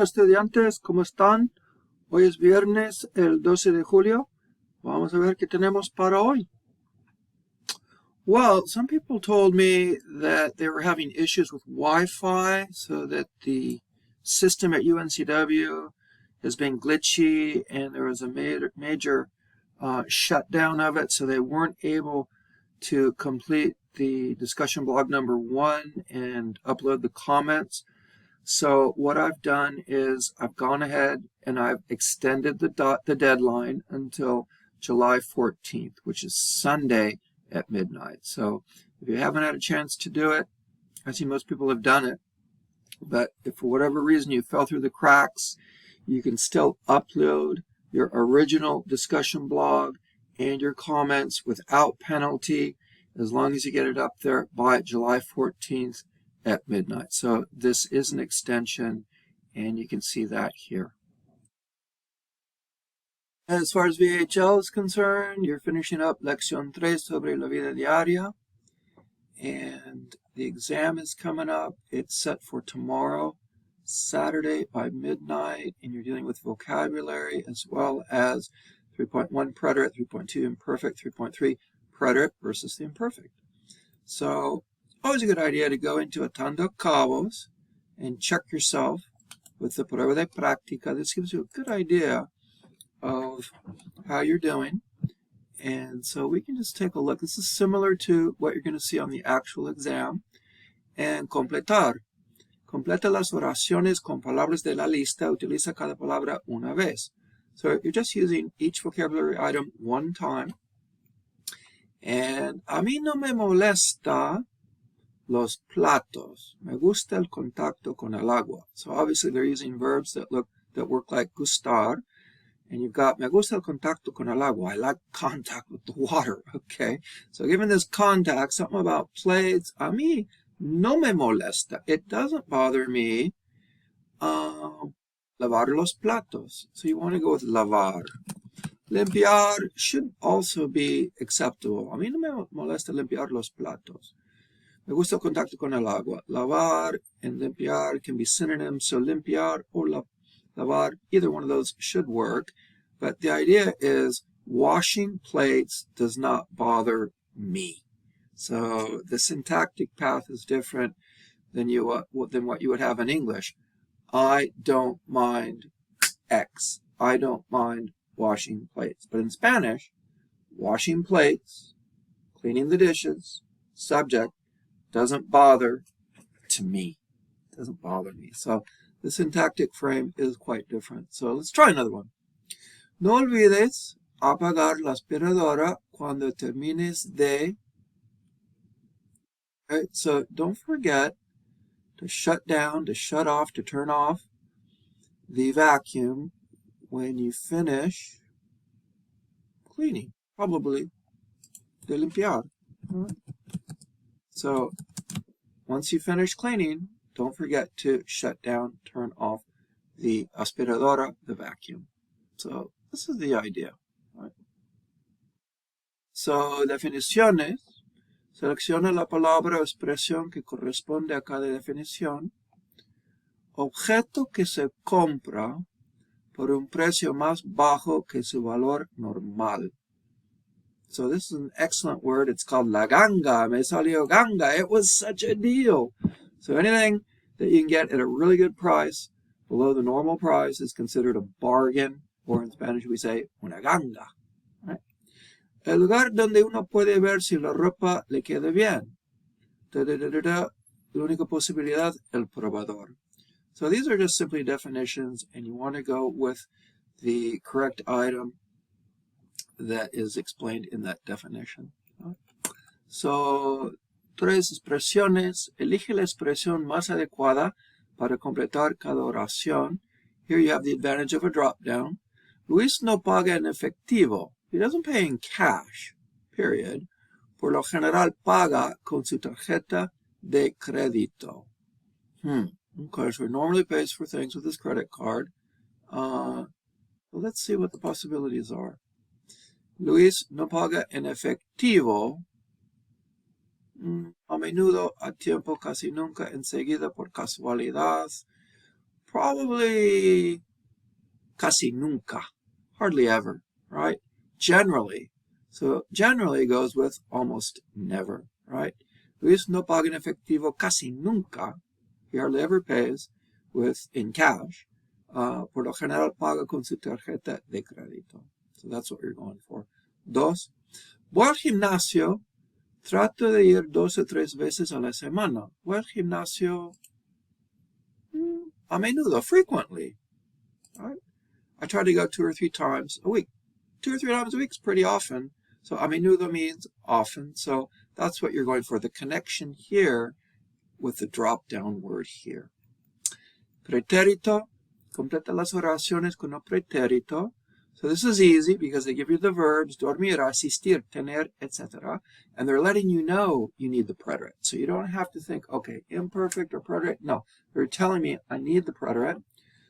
Estudiantes, ¿cómo están? Hoy es viernes, el 12 de julio. Vamos a ver qué tenemos para hoy. Well, some people told me that they were having issues with Wi-Fi, so that the system at UNCW has been glitchy, and there was a major shutdown of it, so they weren't able to complete the discussion blog number 1 and upload the comments. So what I've done is I've gone ahead and I've extended the deadline until July 14th, which is Sunday at midnight. So if you haven't had a chance to do it, I see most people have done it, but if for whatever reason you fell through the cracks, you can still upload your original discussion blog and your comments without penalty, as long as you get it up there by July 14th at midnight. So this is an extension, and you can see that here. As far as VHL is concerned, you're finishing up Lección 3 sobre la vida diaria, and the exam is coming up. It's set for tomorrow, Saturday by midnight, and you're dealing with vocabulary as well as 3.1 preterite, 3.2 imperfect, 3.3 preterite versus the imperfect. So always a good idea to go into Atando Cabos and check yourself with the prueba de práctica. This gives you a good idea of how you're doing. And so we can just take a look. This is similar to what you're going to see on the actual exam. And completar. Completa las oraciones con palabras de la lista. Utiliza cada palabra una vez. So you're just using each vocabulary item one time. And a mí no me molesta los platos. Me gusta el contacto con el agua. So obviously they're using verbs that work like gustar. And you've got me gusta el contacto con el agua. I like contact with the water. Okay. So given this contact, something about plates, a mí no me molesta. It doesn't bother me. Lavar los platos. So you want to go with lavar. Limpiar should also be acceptable. A mí no me molesta limpiar los platos. Me gusta el contacto con el agua. Lavar and limpiar can be synonyms, so limpiar or lavar, either one of those should work. But the idea is washing plates does not bother me. So the syntactic path is different than what you would have in English. I don't mind X. I don't mind washing plates. But in Spanish, washing plates, cleaning the dishes, subject, doesn't bother to me. Doesn't bother me. So the syntactic frame is quite different. So let's try another one. No olvides apagar la aspiradora cuando termines de. Right, so don't forget to shut down, to shut off, to turn off the vacuum when you finish cleaning. Probably de limpiar. Right. So once you finish cleaning, don't forget to shut down, turn off the aspiradora, the vacuum. So this is the idea. Right? So definiciones. Selecciona la palabra o expresión que corresponde a cada definición. Objeto que se compra por un precio más bajo que su valor normal. So this is an excellent word. It's called la ganga. Me salió ganga. It was such a deal. So anything that you can get at a really good price below the normal price is considered a bargain, or in Spanish we say una ganga. Right? El lugar donde uno puede ver si la ropa le queda bien. La única posibilidad, el probador. So these are just simply definitions, and you want to go with the correct item that is explained in that definition. So, tres expresiones. Elige la expresión más adecuada para completar cada oración. Here you have the advantage of a drop-down. Luis no paga en efectivo. He doesn't pay in cash, period. Por lo general paga con su tarjeta de crédito. Okay, so he normally pays for things with his credit card. Well, let's see what the possibilities are. Luis no paga en efectivo. A menudo, a tiempo, casi nunca, enseguida, por casualidad, Probably casi nunca, hardly ever, right? Generally. So generally goes with almost never, right? Luis no paga en efectivo casi nunca. He hardly ever pays in cash. Por lo general paga con su tarjeta de crédito. So that's what you're going for. Dos. Voy al gimnasio. Trato de ir 2 o 3 veces a la semana. Voy al gimnasio a menudo, frequently. Right? I try to go 2 or 3 times a week. 2 or 3 times a week is pretty often. So a menudo means often. So that's what you're going for. The connection here with the drop-down word here. Pretérito. Completa las oraciones con el pretérito. So this is easy because they give you the verbs, dormir, asistir, tener, etc. And they're letting you know you need the preterite. So you don't have to think, okay, imperfect or preterite. No, they're telling me I need the preterite.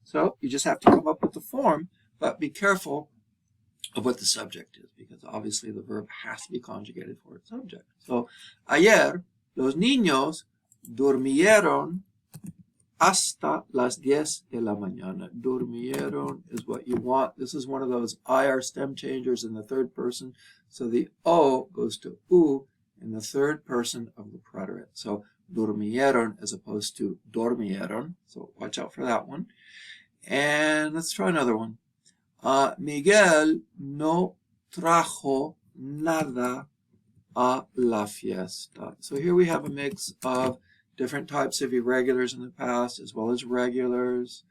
So you just have to come up with the form, but be careful of what the subject is, because obviously the verb has to be conjugated for its subject. So, ayer, los niños durmieron hasta las 10 de la mañana. Durmieron is what you want. This is one of those IR stem changers in the third person. So the O goes to U in the third person of the preterite. So durmieron as opposed to dormieron. So watch out for that one. And let's try another one. Miguel no trajo nada a la fiesta. So here we have a mix of different types of irregulars in the past as well as regulars.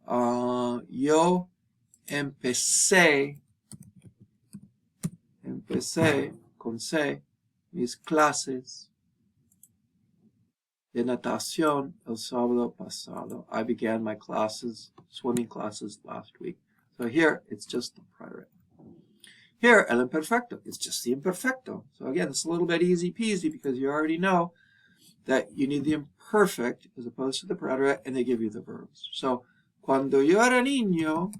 Yo empecé con C, mis clases de natación el sábado pasado. I began my swimming classes last week. So here, it's just the preterite. Here, el imperfecto, it's just the imperfecto. So again, it's a little bit easy peasy because you already know that you need the imperfect as opposed to the preterite, and they give you the verbs. So, cuando yo era niño,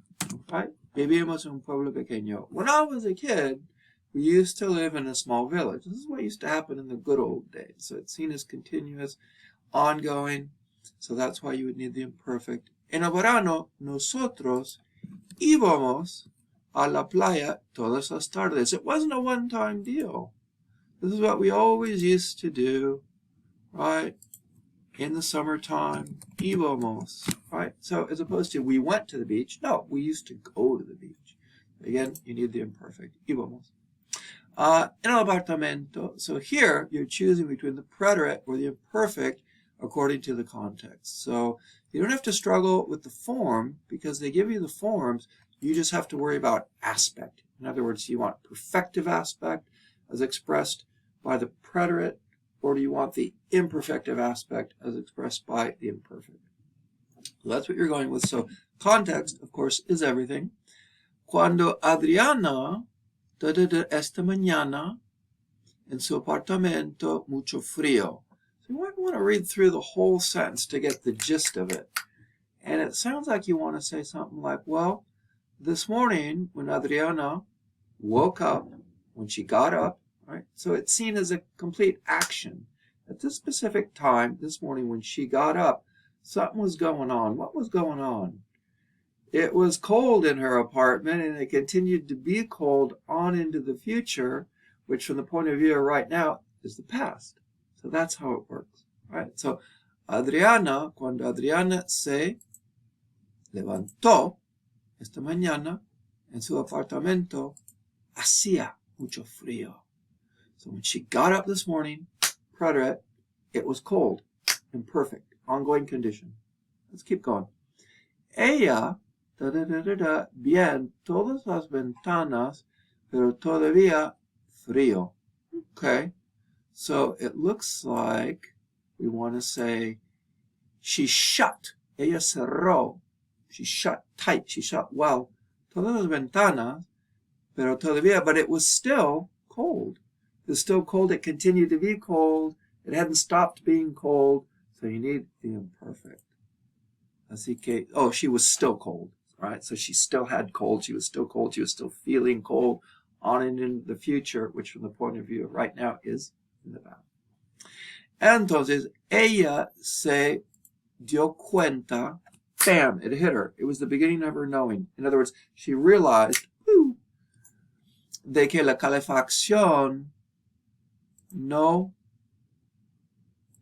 right, vivíamos en un pueblo pequeño. When I was a kid, we used to live in a small village. This is what used to happen in the good old days. So it's seen as continuous, ongoing. So that's why you would need the imperfect. En el verano, nosotros íbamos a la playa todas las tardes. It wasn't a one-time deal. This is what we always used to do. Right, in the summertime, íbamos, right? So as opposed to we went to the beach, no, we used to go to the beach. Again, you need the imperfect, íbamos. En el apartamento, so here you're choosing between the preterite or the imperfect according to the context. So you don't have to struggle with the form because they give you the forms, you just have to worry about aspect. In other words, you want perfective aspect as expressed by the preterite, or do you want the imperfective aspect as expressed by the imperfect? So that's what you're going with. So context, of course, is everything. Cuando Adriana, esta mañana, en su apartamento, mucho frío. So you might want to read through the whole sentence to get the gist of it. And it sounds like you want to say something like, well, this morning when Adriana woke up, when she got up, right? So it's seen as a complete action. At this specific time, this morning when she got up, something was going on. What was going on? It was cold in her apartment, and it continued to be cold on into the future, which from the point of view of right now is the past. So that's how it works, right? So Adriana, cuando Adriana se levantó esta mañana en su apartamento, hacía mucho frío. So when she got up this morning, preterite, it was cold, imperfect, ongoing condition. Let's keep going. Ella, bien, todas las ventanas, pero todavía frío. Okay, so it looks like we want to say she shut. Ella cerró. She shut tight. She shut well. Todas las ventanas, pero todavía, but it was still cold. It was still cold. It continued to be cold. It hadn't stopped being cold. So you need the imperfect. Así que, oh, she was still cold. Right? So she still had cold. She was still cold. She was still feeling cold on and in the future, which from the point of view of right now is in the past. Entonces, ella se dio cuenta bam, it hit her. It was the beginning of her knowing. In other words, she realized de que la calefacción no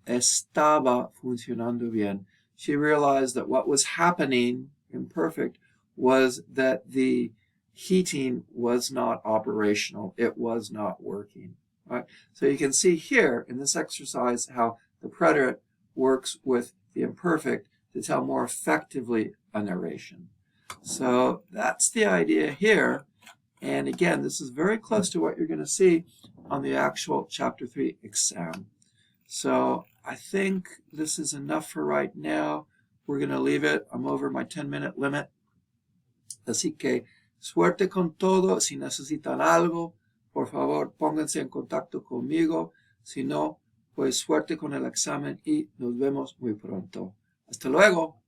estaba funcionando bien. She realized that what was happening, imperfect, was that the heating was not operational. It was not working. Right? So you can see here in this exercise how the preterite works with the imperfect to tell more effectively a narration. So that's the idea here. And again, this is very close to what you're going to see on the actual Chapter 3 exam. So I think this is enough for right now. We're going to leave it. I'm over my 10-minute limit. Así que suerte con todo. Si necesitan algo, por favor, pónganse en contacto conmigo. Si no, pues suerte con el examen y nos vemos muy pronto. Hasta luego.